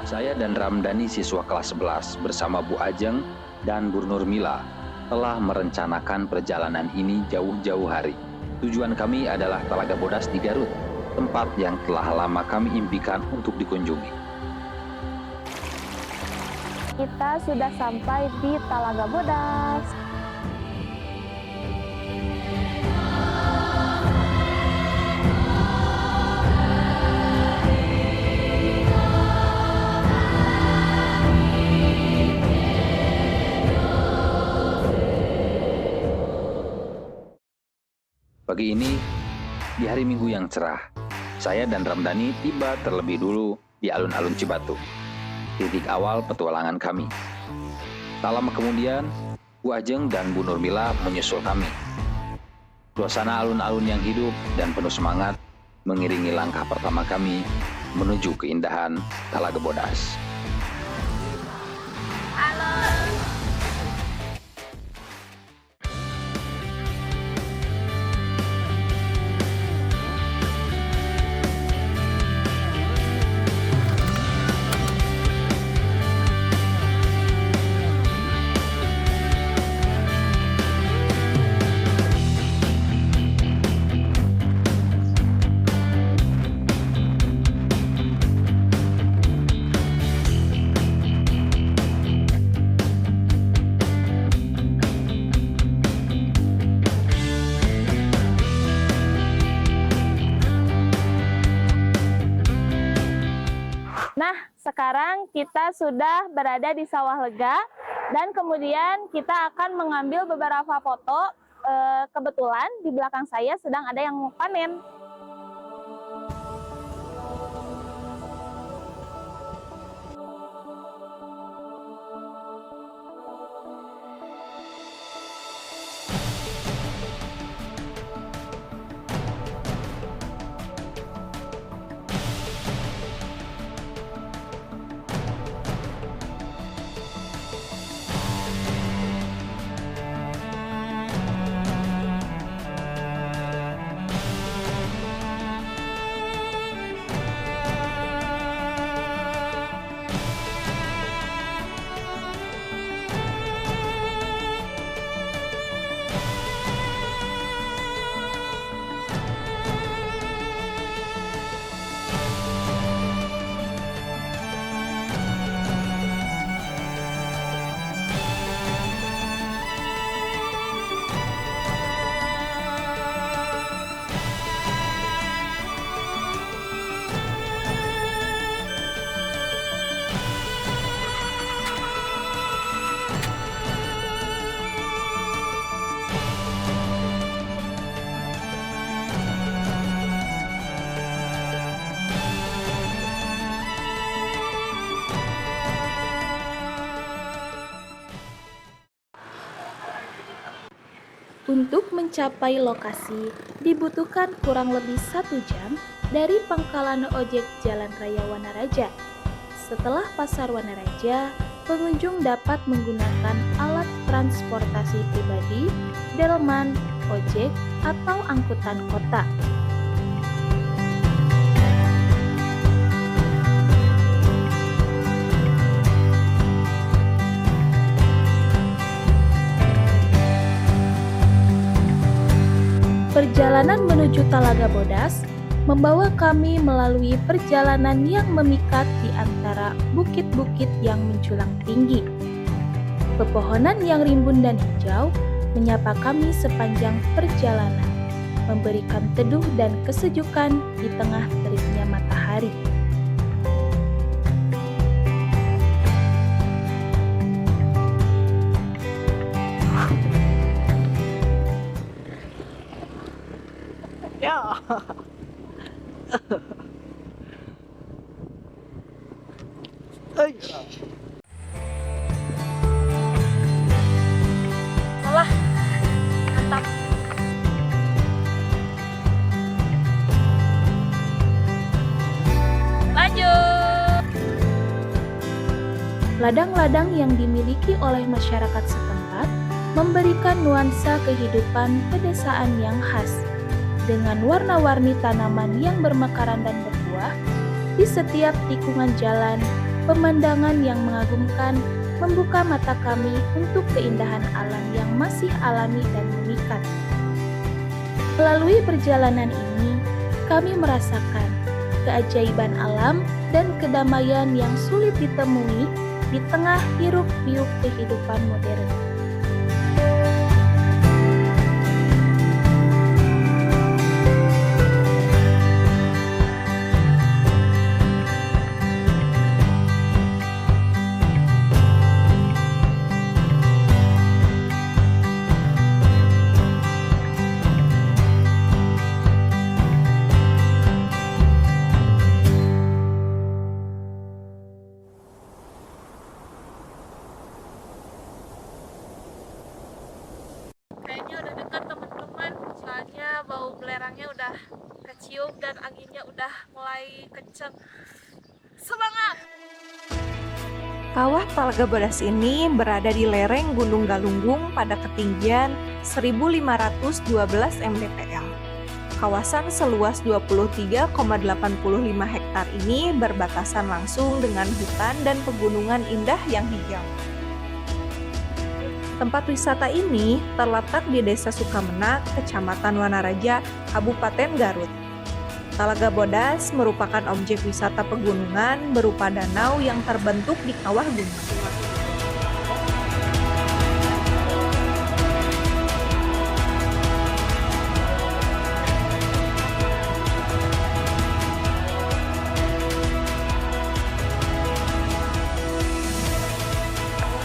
Saya dan Ramdhani siswa kelas 11 bersama Bu Ajeng dan Bu Nurmila telah merencanakan perjalanan ini jauh-jauh hari. Tujuan kami adalah Talaga Bodas di Garut, tempat yang telah lama kami impikan untuk dikunjungi. Kita sudah sampai di Talaga Bodas. Pagi ini, di hari Minggu yang cerah, saya dan Ramdhani tiba terlebih dulu di alun-alun Cibatu, titik awal petualangan kami. Tak lama kemudian, Bu Ajeng dan Bu Nurmila menyusul kami. Suasana alun-alun yang hidup dan penuh semangat mengiringi langkah pertama kami menuju keindahan Talaga Bodas. Nah, sekarang kita sudah berada di Sawah Lega dan kemudian kita akan mengambil beberapa foto. Kebetulan di belakang saya sedang ada yang panen. Untuk mencapai lokasi, dibutuhkan kurang lebih 1 jam dari pangkalan ojek Jalan Raya Wanaraja. Setelah Pasar Wanaraja, pengunjung dapat menggunakan alat transportasi pribadi, delman, ojek, atau angkutan kota. Perjalanan menuju Talaga Bodas membawa kami melalui perjalanan yang memikat di antara bukit-bukit yang menjulang tinggi. Pepohonan yang rimbun dan hijau menyapa kami sepanjang perjalanan, memberikan teduh dan kesejukan di tengah teriknya matahari. Ya. Alah, mantap. Lanjut. Ladang-ladang yang dimiliki oleh masyarakat setempat memberikan nuansa kehidupan pedesaan yang khas, dengan warna-warni tanaman yang bermekaran dan berbuah di setiap tikungan jalan pemandangan yang mengagumkan membuka mata kami untuk keindahan alam yang masih alami dan memikat. Melalui perjalanan ini, kami merasakan keajaiban alam dan kedamaian yang sulit ditemui di tengah hiruk-pikuk kehidupan modern. Kayaknya udah dekat teman-teman, soalnya bau belerangnya udah kecium dan anginnya udah mulai kenceng. Semangat! Kawah Talaga Bodas ini berada di lereng Gunung Galunggung pada ketinggian 1512 mdpl. Kawasan seluas 23,85 hektar ini berbatasan langsung dengan hutan dan pegunungan indah yang hijau. Tempat wisata ini terletak di Desa Sukamenak, Kecamatan Wanaraja, Kabupaten Garut. Talaga Bodas merupakan objek wisata pegunungan berupa danau yang terbentuk di kawah gunung.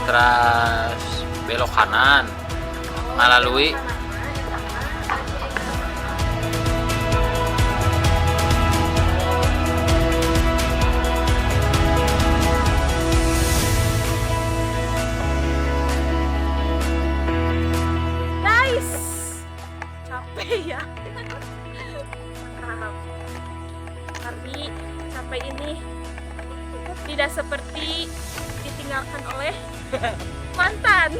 Terus belok kanan melalui Guys, capek ya. Tapi capek ini tidak seperti ditinggalkan oleh mantan.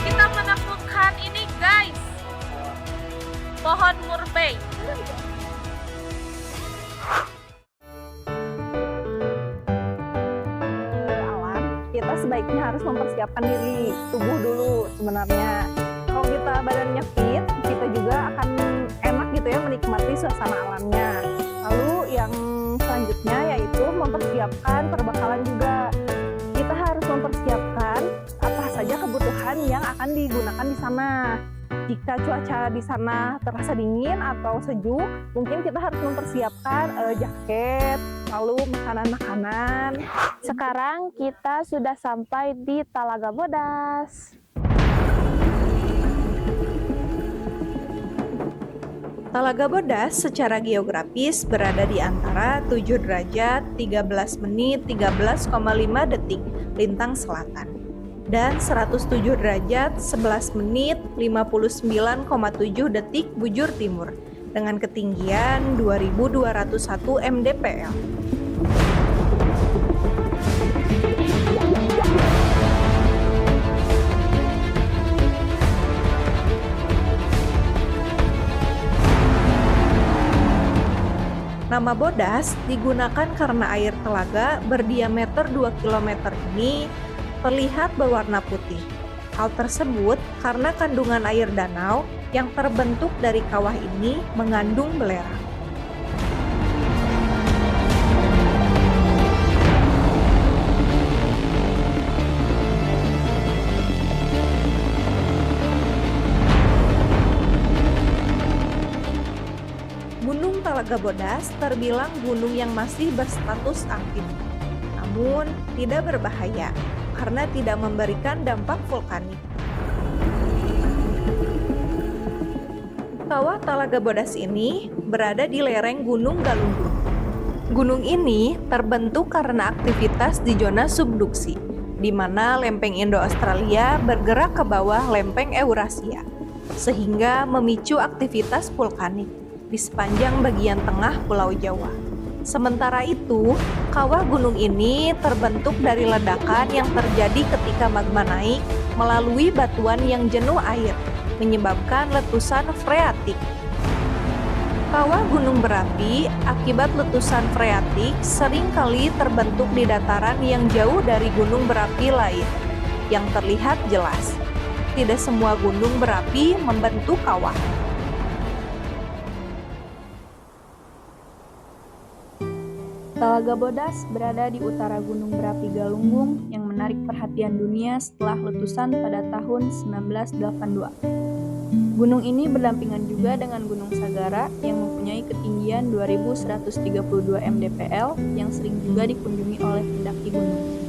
Kita menemukan ini guys, pohon murbei. Kita sebaiknya harus mempersiapkan diri, tubuh dulu sebenarnya. Kalau kita badannya fit, kita juga akan enak gitu ya menikmati suasana alamnya. Lalu yang selanjutnya yaitu mempersiapkan perbekalan juga. Kita harus mempersiapkan apa saja kebutuhan yang akan digunakan di sana. Jika cuaca di sana terasa dingin atau sejuk, mungkin kita harus mempersiapkan jaket, lalu makanan-makanan. Sekarang kita sudah sampai di Talaga Bodas. Talaga Bodas secara geografis berada di antara 7 derajat 13 menit 13,5 detik lintang selatan dan 107 derajat 11 menit 59,7 detik bujur timur dengan ketinggian 2201 mdpl. Nama Bodas digunakan karena air telaga berdiameter 2 km ini terlihat berwarna putih. Hal tersebut karena kandungan air danau yang terbentuk dari kawah ini mengandung belerang. Gunung Talaga Bodas terbilang gunung yang masih berstatus aktif, namun tidak berbahaya karena tidak memberikan dampak vulkanik. Kawah Talaga Bodas ini berada di lereng Gunung Galunggung. Gunung ini terbentuk karena aktivitas di zona subduksi, di mana lempeng Indo-Australia bergerak ke bawah lempeng Eurasia, sehingga memicu aktivitas vulkanik. di sepanjang bagian tengah Pulau Jawa. Sementara itu, kawah gunung ini terbentuk dari ledakan yang terjadi ketika magma naik melalui batuan yang jenuh air, menyebabkan letusan freatik. Kawah gunung berapi akibat letusan freatik seringkali terbentuk di dataran yang jauh dari gunung berapi lain, yang terlihat jelas. Tidak semua gunung berapi membentuk kawah. Talaga Bodas berada di utara Gunung Berapi Galunggung yang menarik perhatian dunia setelah letusan pada tahun 1982. Gunung ini berdampingan juga dengan Gunung Sagara yang mempunyai ketinggian 2132 mdpl yang sering juga dikunjungi oleh pendaki gunung.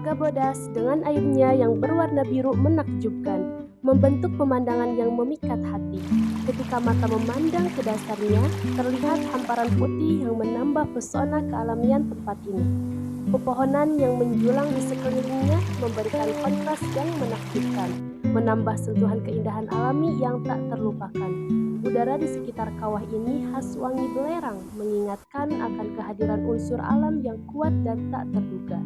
Talaga Bodas dengan airnya yang berwarna biru menakjubkan, membentuk pemandangan yang memikat hati. Ketika mata memandang ke dasarnya, terlihat hamparan putih yang menambah pesona kealamian tempat ini. Pepohonan yang menjulang di sekelilingnya memberikan kontras yang menakjubkan, menambah sentuhan keindahan alami yang tak terlupakan. Udara di sekitar kawah ini khas wangi belerang, mengingatkan akan kehadiran unsur alam yang kuat dan tak terduga.